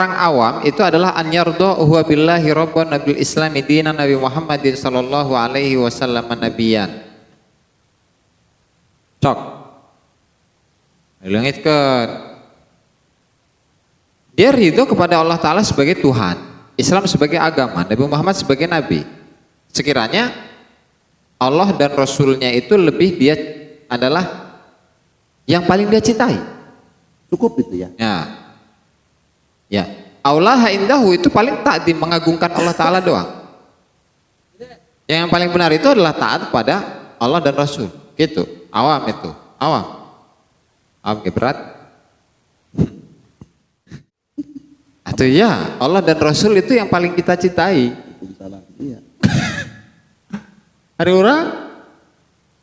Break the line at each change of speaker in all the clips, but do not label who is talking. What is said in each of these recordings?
orang awam itu adalah an yardha huwa billahi rabban nabil islami dinan nabi Muhammadin sallallahu alaihi wasallam nabiyan. Cok. Langit ke dia ridho kepada Allah Ta'ala sebagai Tuhan, Islam sebagai agama, Nabi Muhammad sebagai Nabi. Sekiranya Allah dan Rasulnya itu lebih dia adalah yang paling dia cintai.
Cukup itu ya.
Ya. Aulaha indahu itu paling ta'zim, mengagungkan Allah Ta'ala doang. Yang paling benar itu adalah taat pada Allah dan Rasul. Gitu. Awam itu. Awam berat. Atau ya Allah dan Rasul itu yang paling kita cintai.
Iya.
Ada orang?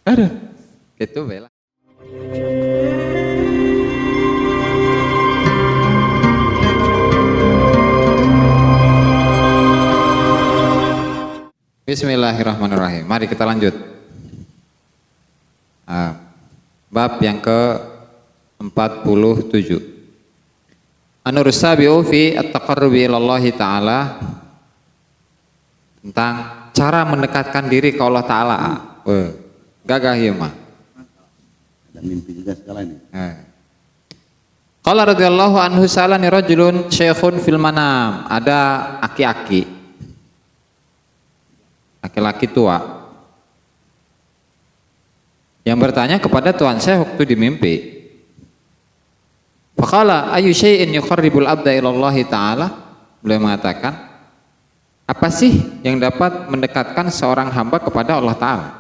Ada. Itu bela. Bismillahirrahmanirrahim. Mari kita lanjut. Bab yang ke-47. An-nur sabiu fi at-taqarrubi ilallahi ta'ala, tentang cara mendekatkan diri ke Allah Ta'ala. Gagah ya mah.
Ada mimpi juga segala ini.
Qala radhiyallahu anhu salani rajulun syekhun fil manam. Ada aki-aki, laki-laki tua yang bertanya kepada tuan saya waktu di mimpi. Faqala ayu syai'in yuqarribul abda ilallahi ta'ala. Beliau mengatakan, apa sih yang dapat mendekatkan seorang hamba kepada Allah Ta'ala?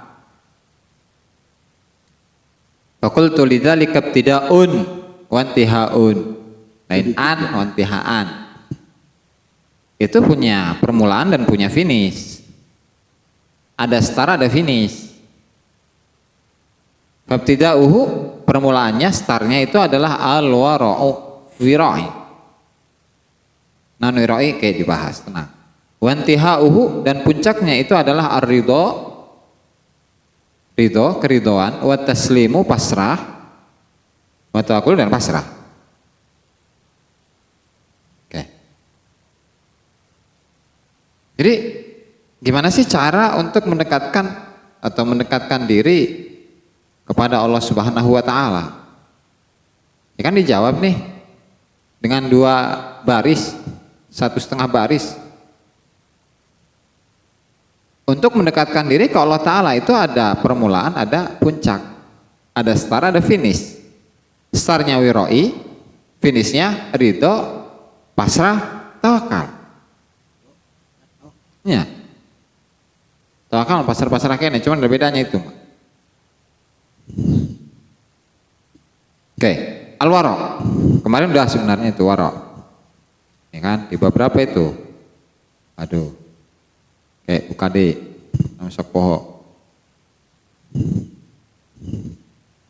Faqultu lidzalika ibtida'un wa intihaun. Lain an wa intihaan. Itu punya permulaan dan punya finish. Ada start, ada finish. Fabtida'uhu, permulaannya, startnya itu adalah al-wara'u wira'i. Non-wira'i kayak dibahas, tenang. Wantiha'uhu, dan puncaknya itu adalah ar-ridho, keridoan, wa taslimu, pasrah, wa tawakkul, dan pasrah. Oke. Jadi gimana sih cara untuk mendekatkan diri kepada Allah Subhanahu wa Ta'ala? Ya kan dijawab nih dengan 2 baris, 1,5 baris. Untuk mendekatkan diri ke Allah Ta'ala itu ada permulaan, ada puncak, ada start, ada finish. Startnya wiroi, finishnya ridho, pasrah, tawakal. Ya, tawakal pasrah kayaknya, cuman ada bedanya itu. Oke, al-wara. Kemarin udah sebenarnya itu wara. Ya kan, di bab berapa itu? Aduh. Oke, UKD. Namsak poho.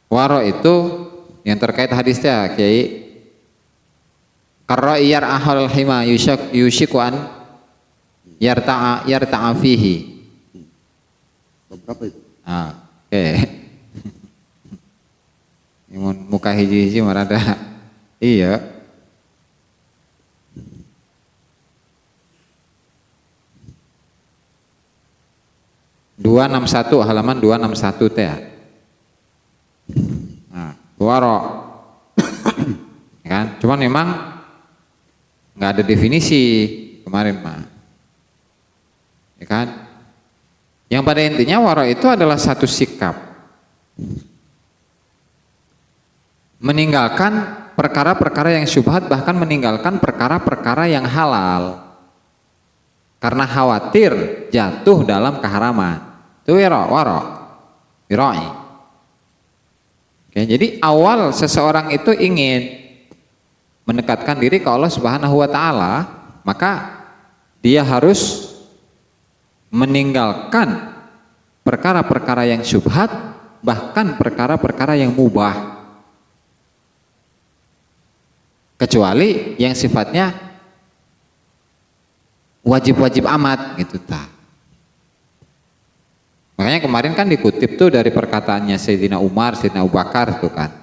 Wara itu yang terkait hadisnya, Kiai. Karra iyar ahal hima yushiku an yarta'a fihi.
Berapa itu?
Oke. Muka hiji-hiji marada. Iya. Halaman 261 teh. Nah, waro. Ya kan? Cuman memang nggak ada definisi kemarin mah. Ya kan? Yang pada intinya waro itu adalah satu sikap meninggalkan perkara-perkara yang syubhat, bahkan meninggalkan perkara-perkara yang halal karena khawatir jatuh dalam keharaman. Itu waro. Oke, jadi awal seseorang itu ingin mendekatkan diri ke Allah Subhanahu wa Ta'ala, maka dia harus meninggalkan perkara-perkara yang syubhat, bahkan perkara-perkara yang mubah, kecuali yang sifatnya wajib-wajib amat gitu ta. Makanya kemarin kan dikutip tuh dari perkataannya Sayyidina Umar, Sayyidina Abu Bakar tuh kan.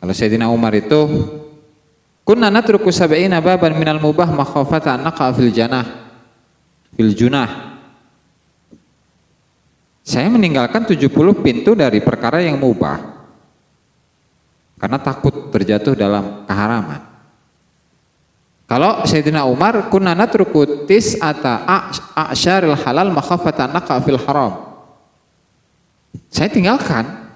Kalau Sayyidina Umar itu kunna natruku sab'ina baban minal mubah makhafata an naqa fil junah. Saya meninggalkan 70 pintu dari perkara yang mubah karena takut terjatuh dalam keharaman. Kalau Sayyidina Umar, kunna natruku tis'ata a'syaril halal makhafata an naqa fil haram. Saya tinggalkan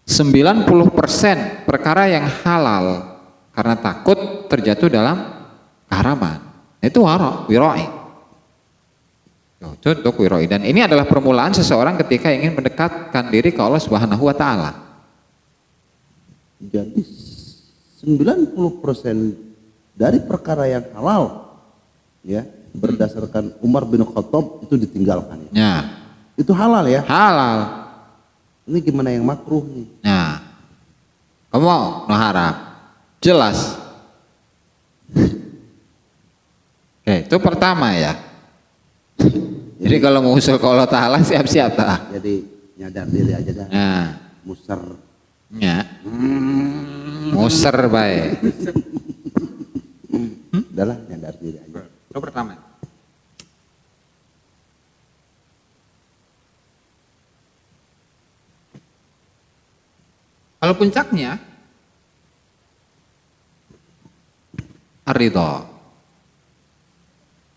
90% perkara yang halal karena takut terjatuh dalam keharaman. Itu wira'i. Itu untuk wira'i, dan ini adalah permulaan seseorang ketika ingin mendekatkan diri ke Allah Subhanahu wa taala.
Jadi 90% dari perkara yang halal ya berdasarkan Umar bin Khattab itu ditinggalkan.
Ya.
Itu halal ya?
Halal.
Ini gimana yang makruh nih?
Nah, kamu mau haram? Jelas. Oke, itu pertama ya. Jadi kalau mau usul ke Allah Ta'ala siap-siap tak?
Jadi nyadar diri aja dah.
Nah,
Muser.
ya. Muser baik.
Udahlah nyadar diri aja.
Itu pertama. Kalau puncaknya ar-ridha.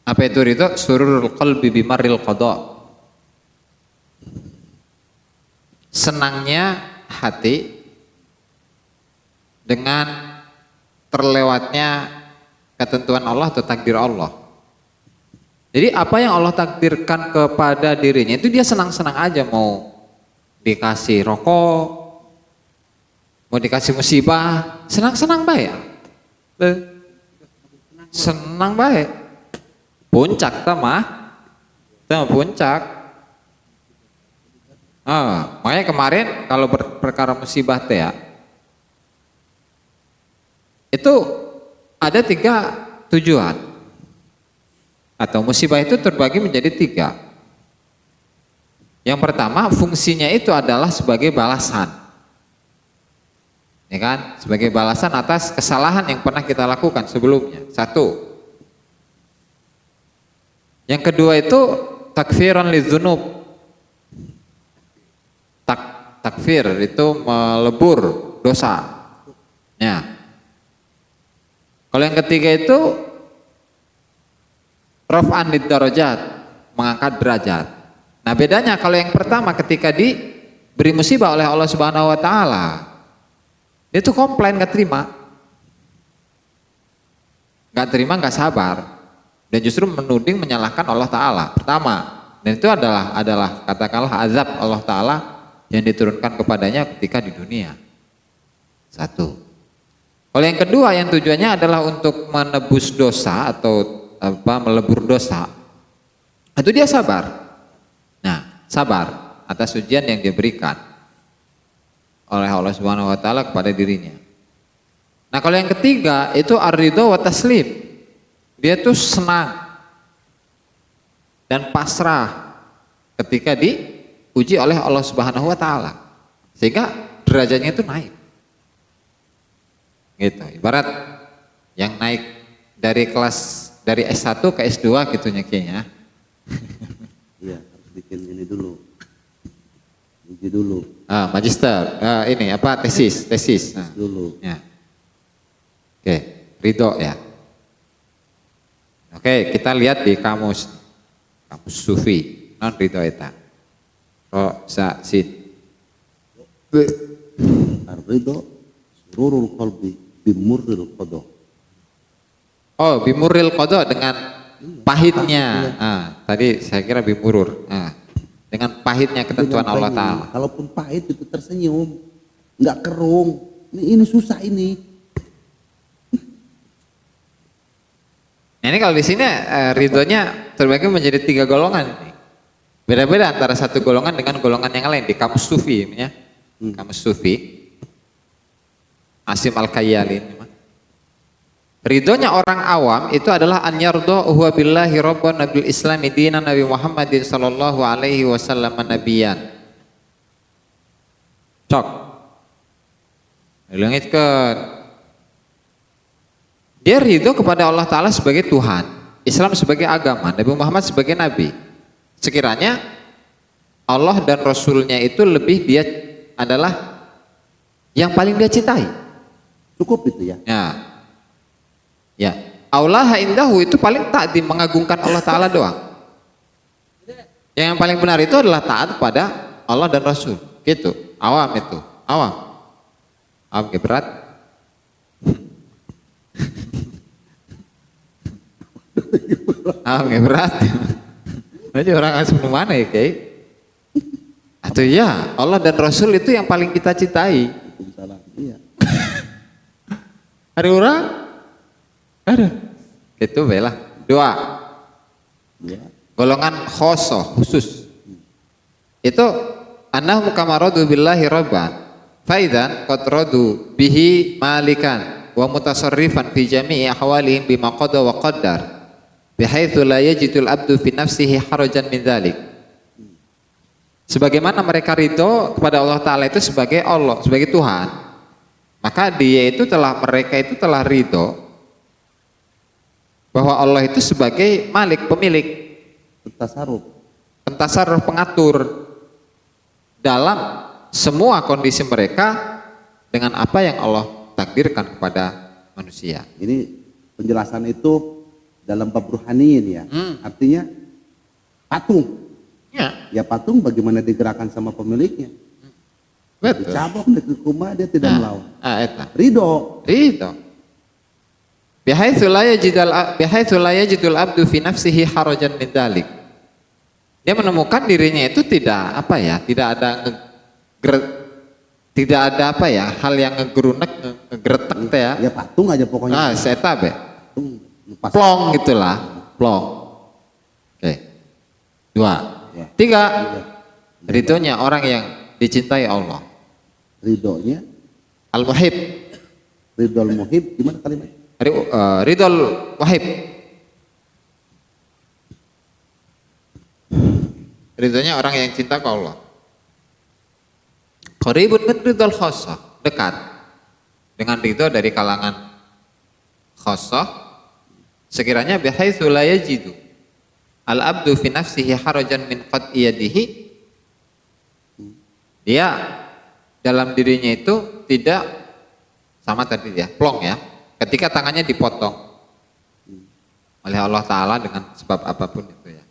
Apa itu ridha? Sururul qalbi bimarril qada. Senangnya hati dengan terlewatnya ketentuan Allah atau takdir Allah. Jadi apa yang Allah takdirkan kepada dirinya itu dia senang-senang aja, mau dikasih rokok, mau dikasih musibah, senang-senang baik. Senang baik. Puncak tamah puncak. Makanya kemarin kalau perkara musibah teh ya, itu ada 3 tujuan, atau musibah itu terbagi menjadi 3. Yang pertama fungsinya itu adalah sebagai balasan, ya kan, sebagai balasan atas kesalahan yang pernah kita lakukan sebelumnya. 1. Yang kedua itu takfiran lidzunub. Takfir itu melebur dosa. Ya. Kalau yang ketiga itu raf'an lidarajat, mengangkat derajat. Nah, bedanya kalau yang pertama ketika diberi musibah oleh Allah Subhanahu wa taala, dia itu komplain, nggak terima, nggak sabar. Dan justru menuding, menyalahkan Allah Ta'ala pertama, dan itu adalah katakanlah azab Allah Ta'ala yang diturunkan kepadanya ketika di dunia. 1. Kalau yang kedua yang tujuannya adalah untuk menebus dosa atau melebur dosa, itu dia sabar. Nah, sabar atas ujian yang diberikan oleh Allah Subhanahu wa taala kepada dirinya. Nah, kalau yang ketiga itu ar-ridha wa taslim. Dia tuh senang dan pasrah ketika diuji oleh Allah Subhanahu wa taala, sehingga derajatnya itu naik. Gitu. Ibarat yang naik dari S1 ke S2 gitu kayaknya.
Iya, harus bikin ini dulu. Uji dulu.
Magister. Ini apa? Tesis. Nah.
Dulu.
Ya. Oke, ridho ya. Oke, kita lihat di kamus sufi, non ridho eta. Sin.
Ar-ridho sururul qalbi bimurril qada.
Oh, bimurril qada, dengan pahitnya. Tadi saya kira bimurur. Dengan pahitnya ketentuan Allah Ta'ala.
Kalaupun pahit itu tersenyum, nggak kerung. Ini susah ini.
Nah, ini kalau di sini ridhonya terbagi menjadi 3 golongan. Beda-beda antara satu golongan dengan golongan yang lain di kamus sufi, ya. Kamus sufi. Asim Al-Khayyali. Ridhonya orang awam itu adalah an yardha huwa billahi rabban nabil islami dinan Nabi Muhammadin sallallahu alaihi wasallam nabiyan. Cok. Langitkeun. Dia ridho kepada Allah Ta'ala sebagai Tuhan, Islam sebagai agama, Nabi Muhammad sebagai Nabi. Sekiranya Allah dan Rasulnya itu lebih dia adalah yang paling dia cintai.
Cukup itu ya.
Ya. Allah indahu itu paling takdim, mengagungkan Allah Ta'ala doang. Yang paling benar itu adalah taat pada Allah dan Rasul. Gitu. Awam itu. Awam. Awam berat. Berat. Nanti orang asli mana ya Kiai? Atau ya Allah dan Rasul itu yang paling kita cintai.
Iya.
Hari orang? Ada. Itu bela. Dua.
Ya.
Golongan khosoh khusus. Itu annahum kamaradu billahi rabban. Faidan qad radu bihi malikan wa mutasarrifan fi jami'i ahwalihim bima qada wa qaddar. Bihaitsu la yajidul abdu fi nafsihi harajan min dzalik. Sebagaimana mereka ridho kepada Allah Ta'ala itu sebagai Allah, sebagai Tuhan, maka mereka itu telah ridho bahwa Allah itu sebagai malik, pemilik, pentasarruf, pengatur dalam semua kondisi mereka dengan apa yang Allah takdirkan kepada manusia.
Ini penjelasan itu dalam bab ruhaniyin ya. Artinya patung. Ya patung bagaimana digerakkan sama pemiliknya.
Betul.
Dicabok di rumah dia tidak melawan. Ridho.
Bihaitsu la yajidul abdu fi nafsihi harajan min dzalik. Dia menemukan dirinya itu tidak ada hal yang ngegerunek, ngegeretek teh ya.
Ya patung aja pokoknya.
Seta be.
Lepas.
Plong gitulah, plong. Oke. 2. 3. Ridhonya orang yang dicintai Allah.
Ridhonya
Al-Muhib.
Ridhol muhib gimana kalimatnya?
Ridhol Wahib. Ridhonya orang yang cinta ke Allah. Qaribun min ridhol khossah, dekat dengan ridho dari kalangan khossah. Sekiranya bihaitsu la yajidu al-abdu fi nafsihi harajan min qat'i yadihi, dia dalam dirinya itu tidak sama tadi ya, plong ya, ketika tangannya dipotong oleh Allah Ta'ala dengan sebab apapun itu ya.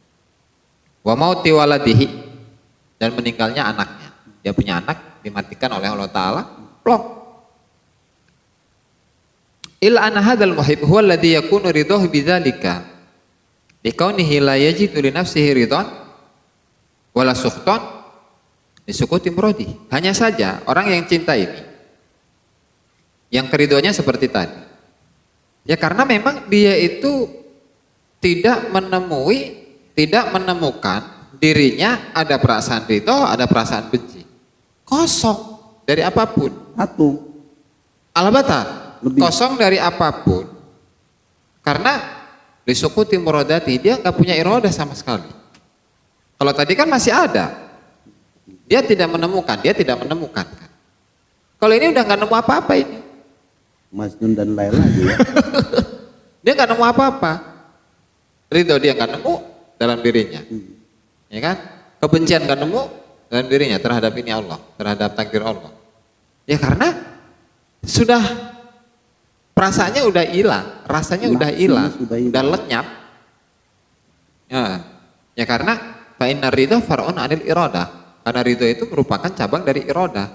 Wa mauti waladihi, dan meninggalnya anaknya. Dia punya anak dimatikan oleh Allah Ta'ala, plong. Illa anna hadzal muhib huwa alladhi yakunu ridahu bidzalika likaunihi la yajidu li nafsihi ridwan wala sukhtan disukuti muradi. Hanya saja orang yang cinta ini yang keridhoannya seperti tadi. Ya karena memang dia itu tidak menemukan dirinya ada perasaan ridho, ada perasaan benci. Kosong dari apapun.
Patung.
Al-bata. Kosong dari apapun, karena disukuti muradati, dia nggak punya irodah sama sekali. Kalau tadi kan masih ada, dia tidak menemukan. Kalau ini udah nggak nemu apa-apa ini.
Majnun dan Laila aja ya.
Dia nggak nemu apa-apa. Ridho dia nggak nemu dalam dirinya, ya kan? Kebencian nggak nemu dalam dirinya terhadap ini Allah, terhadap takdir Allah. Ya karena sudah perasaannya udah hilang, rasanya udah hilang, udah lenyap. Ya karena fa innar ridha far'un 'anil iradah. Karena ridho itu merupakan cabang dari iradah.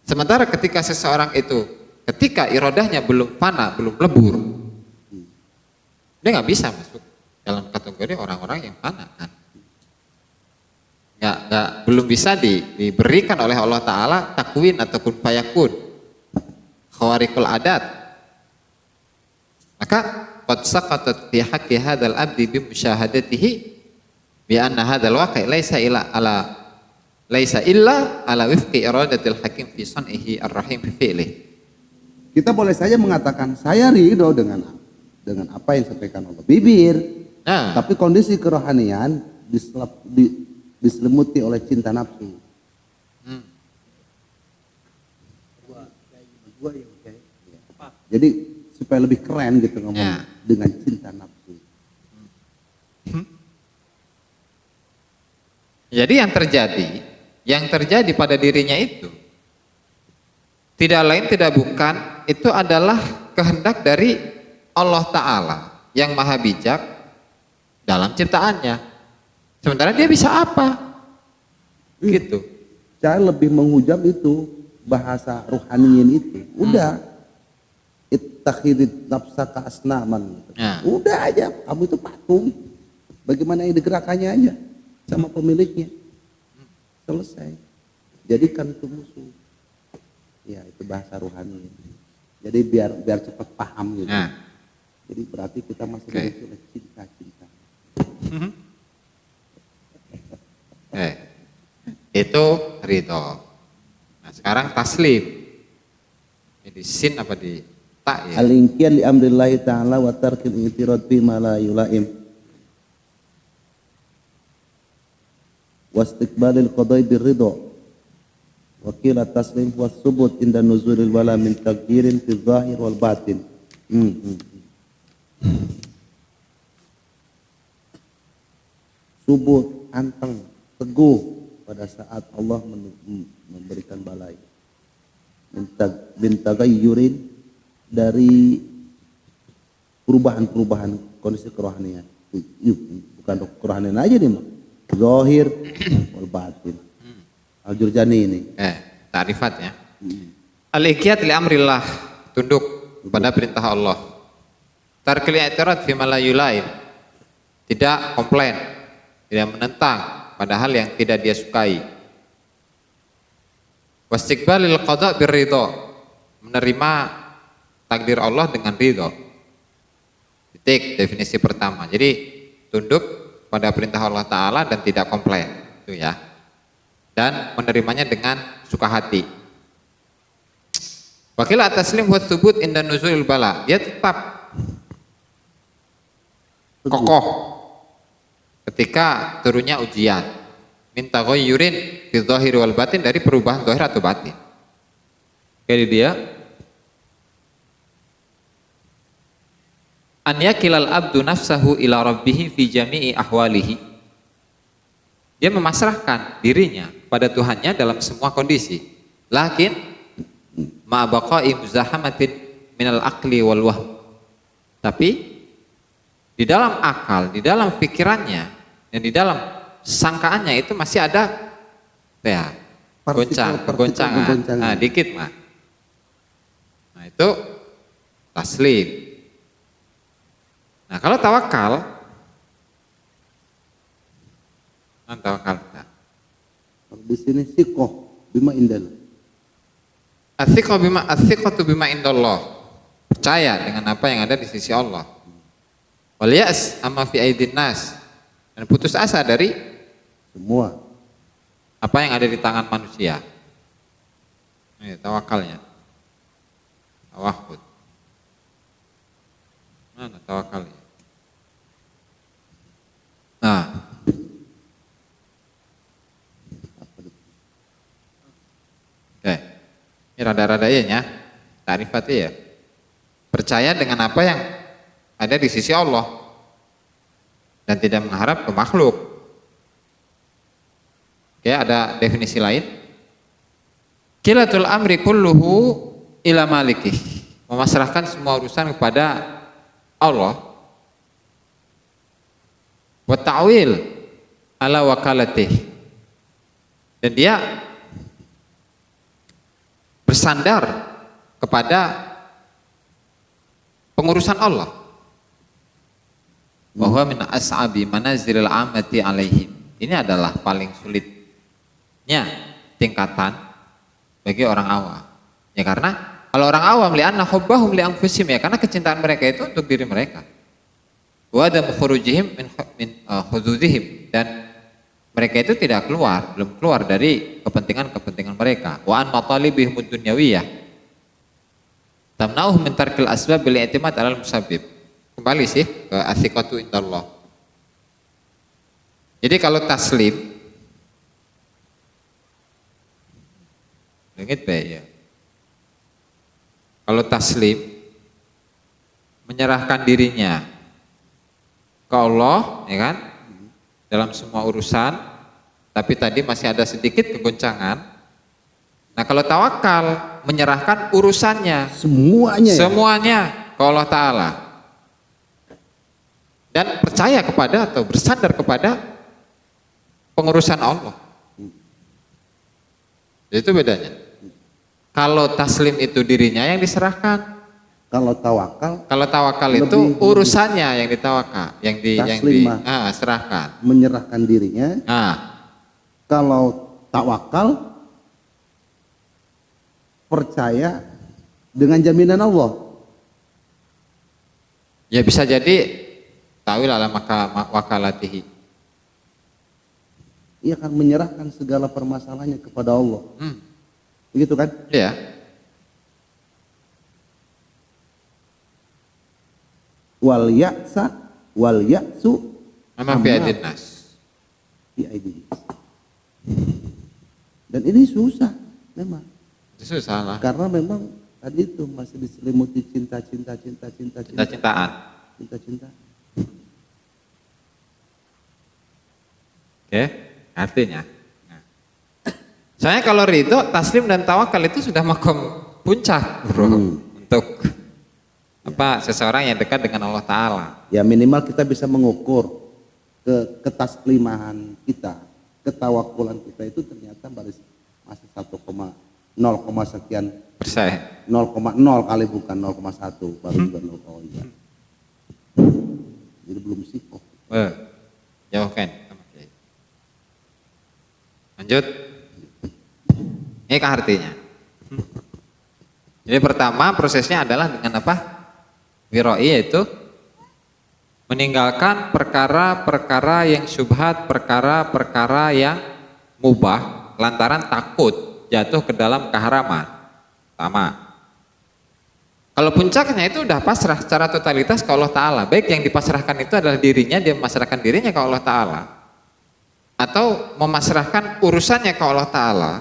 Sementara ketika seseorang itu, ketika iradahnya belum fana, belum lebur, dia nggak bisa masuk dalam kategori orang-orang yang fana kan. Belum bisa diberikan oleh Allah Ta'ala takwin atau kun fayakun, khawarikul adat. Maka qad saqatat fi haqqi hadzal abdi bi musyahadatihi bi anna hadzal waqi' laisa illa ala wifqi iradatil hakim fi sun'ihi ar-rahim fi fi'lihi.
Kita boleh saja mengatakan saya ridho dengan apa yang disampaikan Allah bibir. Tapi kondisi kerohanian diselimuti oleh cinta nafsu. Jadi supaya lebih keren gitu ngomong
Ya.
dengan cinta nafsu.
Jadi yang terjadi pada dirinya itu tidak lain tidak bukan itu adalah kehendak dari Allah Ta'ala yang maha bijak dalam ciptaannya. Sementara dia bisa apa? Gitu.
Saya lebih menghujam itu bahasa rohaniin itu. Udah ittakhidit nafsaka asnaman.
Ya.
Udah aja, kamu itu patung. Bagaimana yang digerakannya aja sama pemiliknya. Selesai. Jadikan itu musuh. Ya, itu bahasa rohani. Jadi biar cepat paham gitu.
Nah.
Jadi berarti kita masih
Oke.
dimiliki oleh cinta-cinta.
Itu ridho. Nah, sekarang taslim. Ini di sin apa di tak ya?
Al-inqiyad li amrillahi ta'ala wa tarkil i'tirad fi ma la yulaim. Wa istiqbalil qada'i birridha. Wa qila taslim wa subut inda nuzulil wala min taqdirin fi zahir wal batin. Subut, anteng, teguh pada saat Allah memberikan balai. Bintagayyurin dari perubahan-perubahan kondisi kerohanian. Bukan kerohanian aja nih, Mak. Zahir wal batin. Al-Jurjani ini.
Ta'rifat ya. Al-iqyad li amrillah, tunduk pada perintah Allah. Tarkil i'tirad fi ma la yulaim. Tidak komplain, tidak menentang pada hal yang tidak dia sukai. Wastiqbalil qada' birridha, menerima takdir Allah dengan ridho. Titik definisi pertama. Jadi tunduk pada perintah Allah Ta'ala dan tidak komplain, itu ya. Dan menerimanya dengan suka hati. Wakil ataslim wa tsubut inda nuzulil bala, dia tetap kokoh ketika turunnya ujian. Minta ghayyurin fi dzahiri wal batin, dari perubahan zahir atau batin. Jadi dia an yakilal abdu nafsahu ila rabbih fi jami'i ahwalihi. Dia memasrahkan dirinya pada Tuhannya dalam semua kondisi. Lakin ma baqa'i muzahamatin minal aqli wal wahm. Tapi di dalam akal, di dalam pikirannya, dan di dalam sangkaannya itu masih ada ya, goncangan. Nah, dikit mah. Nah, itu taslim. Nah, kalau tawakal,
Di sini sikoh bima indal.
Athiqatu bima indallah. Percaya dengan apa yang ada di sisi Allah. Wal yas amma fi aidin nas, dan putus asa dari
Semua.
apa yang ada di tangan manusia. Ini tawakalnya. Tawakkud. Mana tawakalnya? Nah, oke. Ini rada-rada ya, ta'rifat ya. Percaya dengan apa yang ada di sisi Allah dan tidak mengharap ke makhluk. Oke, ada definisi lain. Qilatul amri kulluhu ila malikih, memasrahkan semua urusan kepada Allah. Wa ta'wil ala wakalatih, dan dia bersandar kepada pengurusan Allah. Bahwa min as'abi manazilil amati alaihim, ini adalah paling sulitnya tingkatan bagi orang awam. Ya karena kalau orang awam li'anna hubbahum li anfusihim, ya karena kecintaan mereka itu untuk diri mereka. Wa adam khurujihim min hududihim, dan mereka itu belum keluar dari kepentingan mereka. Wa an matalibihim dunyawiyah tamna'uhum min tarkil asbab bil i'timad 'alal musabbib. Kembali sih ke athiqatu indallah. Jadi kalau taslim, ingat ya. Kalau taslim menyerahkan dirinya ke Allah, ya kan, dalam semua urusan, tapi tadi masih ada sedikit kegoncangan. Nah kalau tawakal, menyerahkan urusannya,
Semuanya ya?
semuanya ke Allah Ta'ala, dan percaya kepada atau bersandar kepada pengurusan Allah. Itu bedanya. Kalau taslim itu dirinya yang diserahkan.
Kalau tawakal,
Kalau tawakal itu
Lebih-
urusannya yang ditawakal, yang
Taslim mah.
serahkan.
menyerahkan dirinya.
Nah,
Kalau tawakal, percaya dengan jaminan Allah.
ya bisa jadi tawil ala wakalatihi.
Ia akan menyerahkan segala permasalahannya kepada Allah. Begitu kan?
Ya,
Wal ya'sa wal ya'su
memang fi aidin nas.
fi aidin nas. Dan ini susah memang.
Itu susah lah.
Karena memang tadi itu masih diselimuti cinta-cinta.
Cinta-cintaan.
Cinta-cinta.
Oke, artinya. Nah. Soalnya kalau ridho, taslim dan tawakal itu sudah makom puncak, bro, untuk apa seseorang yang dekat dengan Allah Ta'ala.
Ya minimal kita bisa mengukur ketaslimahan kita, ketawakulan kita itu ternyata masih 1,0, sekian
Percaya.
0,0 kali bukan 0,1 baru juga 0,0. Jadi belum sikoh.
Jauh kan. Lanjut. Ini kah artinya? Jadi pertama prosesnya adalah dengan apa? Wiroi, yaitu meninggalkan perkara-perkara yang syubhat, perkara-perkara yang mubah lantaran takut jatuh ke dalam keharaman. Pertama. Kalau puncaknya itu udah pasrah secara totalitas ke Allah Ta'ala. Baik yang dipasrahkan itu adalah dirinya, dia memasrahkan dirinya ke Allah Ta'ala, atau memasrahkan urusannya ke Allah Ta'ala,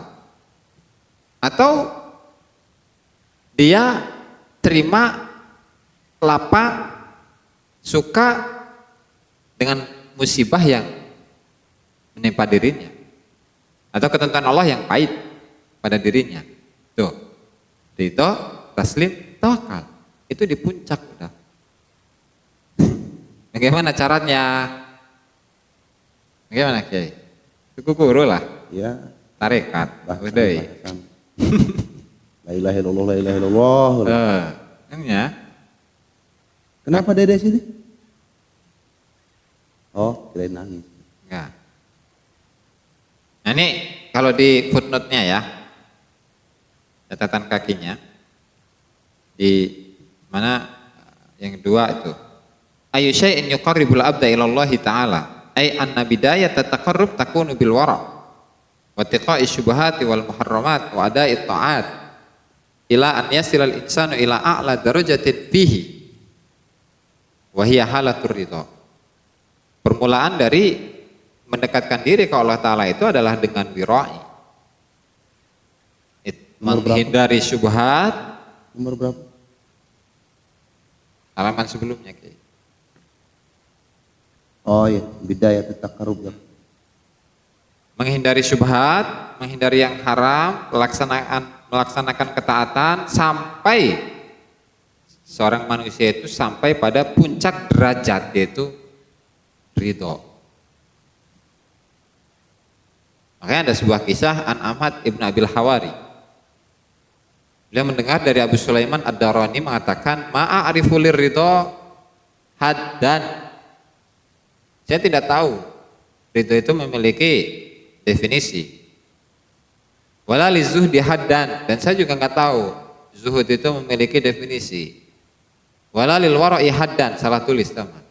atau dia terima lapang, suka dengan musibah yang menimpa dirinya, atau ketentuan Allah yang pahit pada dirinya. Tuh, itu taslim, tawakal, itu di puncak udah. Bagaimana caranya? Bagaimana Kiai? Itu guru lah,
Ya,
tarekat,
bahkan.
udah.
La ilaha illallah, la ilaha illallah.
Ya.
Kenapa Dede sini? Oh, kirain nangis.
Enggak. Nah ini kalau di footnote-nya ya, catatan kakinya, di mana yang kedua itu, ayu syai'in yuqarribul abda ilallahi ta'ala, ay anna bidayat taqarrub takunu bil wara' wa tiqa'i syubhati wal muharramat wa ada'i ta'at ila an yasilal insanu ila a'la darajatin fihi wa hiya halatur ridha. Permulaan dari mendekatkan diri ke Allah Ta'ala itu adalah dengan wira'i, menghindari syubhat.
Nomor berapa?
Halaman sebelumnya Kiai.
Oh iya, bidayah taqarrub.
Menghindari syubhat, menghindari yang haram, melaksanakan ketaatan sampai seorang manusia itu sampai pada puncak derajat, yaitu ridho. Makanya ada sebuah kisah An Ahmad ibn Abil Hawari. Beliau mendengar dari Abu Sulaiman Ad-Darani mengatakan, ma'arifu ridho haddan. Saya tidak tahu ridho itu memiliki definisi. Wala li zuhdi haddan, dan saya juga nggak tahu zuhud itu memiliki definisi. Wala lil wara'i haddan, salah tulis teman.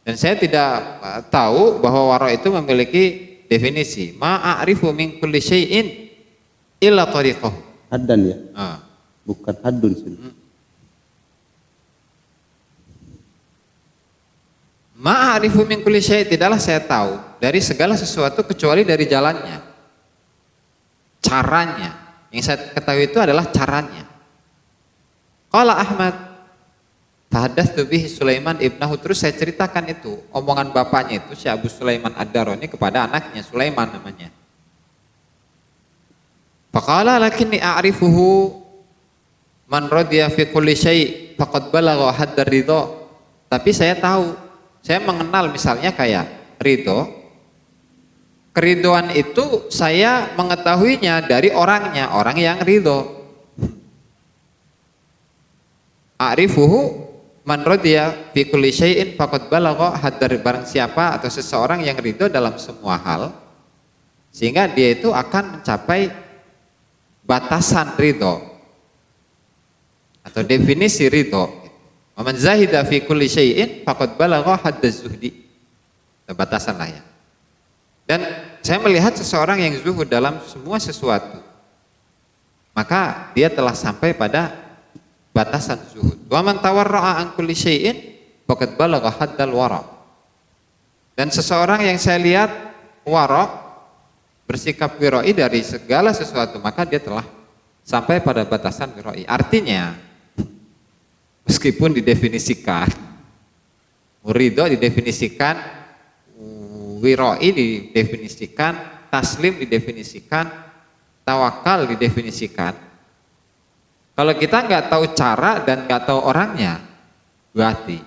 Dan saya tidak tahu bahwa wara' itu memiliki definisi. Ma'arifu min kulli syai'in illa tariqah.
Haddan ya?
Ah.
Bukan haddun sini.
Ma'arifu min kulli syai', tidaklah saya tahu dari segala sesuatu kecuali dari jalannya, caranya. Yang saya ketahui itu adalah caranya. Qala Ahmad, Fahadatsu bihi Sulaiman ibnahu, terus saya ceritakan itu omongan bapaknya itu si Abu Sulaiman Ad-Darani kepada anaknya Sulaiman namanya. Faqala lakinni a'rifuhu man radiya fi kulli syai' faqad balagha haddar ridha. Tapi saya tahu, saya mengenal misalnya kayak ridho. Keridoan itu saya mengetahuinya dari orangnya, orang yang ridho. A'rifuhu man radiya fi kulli syai'in faqad balagha haddar, barang siapa atau seseorang yang ridho dalam semua hal sehingga dia itu akan mencapai batasan ridho atau definisi ridho. Wa man zahida fi kulli syai'in faqad balagha haddaz zuhdi. Batasan lah ya. Dan saya melihat seseorang yang zuhud dalam semua sesuatu, maka dia telah sampai pada batasan zuhud. Wa man tawarra'a an kulli syai'in faqad balagha haddal wara. Dan seseorang yang saya lihat wara, bersikap wirai dari segala sesuatu, maka dia telah sampai pada batasan wirai. Artinya meskipun didefinisikan ridho, didefinisikan wirai, didefinisikan taslim, didefinisikan tawakal, didefinisikan, kalau kita nggak tahu cara dan nggak tahu orangnya, berarti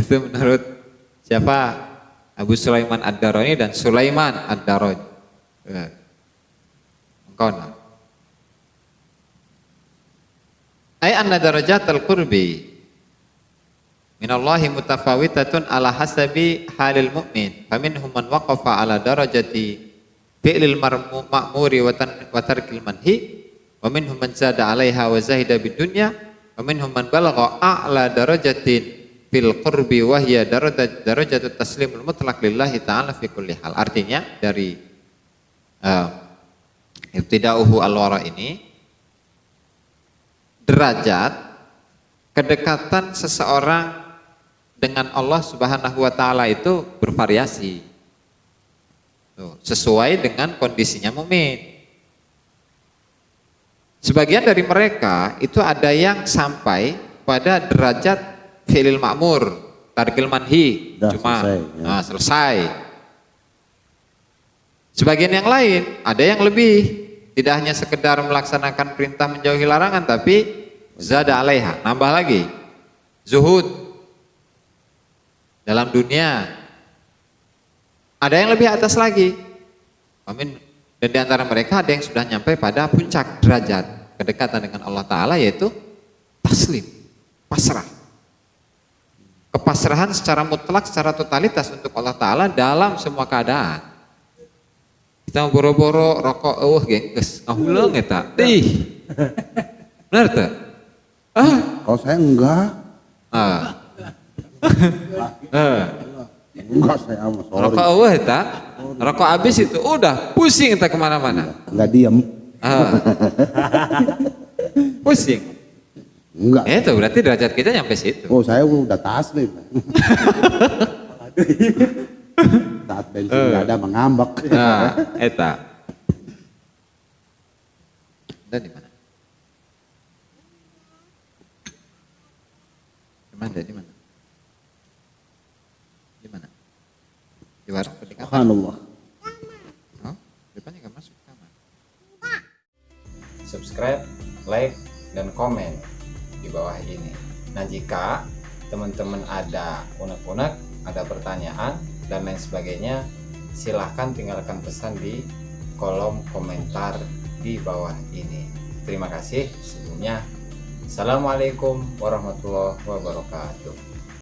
itu menurut siapa? Abu Sulaiman Ad-Darani dan Sulaiman Ad-Darani. Engkau nak? Ay anna darajatul qurbi minallahi mutafawitatun ala hasabi halil mu'min. Faminhum man waqafa ala darajati fi'lil ma'muri wa tarkil manhi. Wa minhum man zada 'alaiha wa zahida bidunya, wa minhum man balagha a'la darajatin fil qurbi wa hiya darajatut taslimul mutlaq lillahi ta'ala fi kulli hal. Artinya dari ibtida'uhu al-wara ini, derajat kedekatan seseorang dengan Allah Subhanahu wa taala itu bervariasi. Tuh, sesuai dengan kondisinya mukmin. Sebagian dari mereka itu ada yang sampai pada derajat fi'lil ma'mur, tarkil manhi, cuma selesai, ya. Selesai. Sebagian yang lain ada yang lebih, tidak hanya sekedar melaksanakan perintah menjauhi larangan, tapi zada 'alaiha, nambah lagi, zuhud dalam dunia. Ada yang lebih atas lagi. Amin. Dan di antara mereka ada yang sudah nyampe pada puncak derajat kedekatan dengan Allah Ta'ala, yaitu taslim, pasrah. Kepasrahan secara mutlak, secara totalitas untuk Allah Ta'ala dalam semua keadaan. Kita mau boro-boro rokok, gengges, ngahuleng eta. Benar tuh?
Kalau saya enggak. Enggak, saya ama, sorry.
Rokok eta, rokok habis itu udah pusing kita kemana-mana.
Enggak diem.
Pusing.
Enggak.
Itu berarti derajat kita nyampe situ.
Oh, saya udah taslim. Saat bensin enggak ada mengambek.
Eta. Dan di mana? Di mana? Di mana? Di warung pernikahan.
Subhanallah.
Oh, depannya nggak masuk kamar.
Subscribe, like, dan komen di bawah ini. Nah, jika teman-teman ada unek-unek, ada pertanyaan, dan lain sebagainya, silahkan tinggalkan pesan di kolom komentar di bawah ini. Terima kasih sebelumnya. Assalamualaikum warahmatullahi wabarakatuh.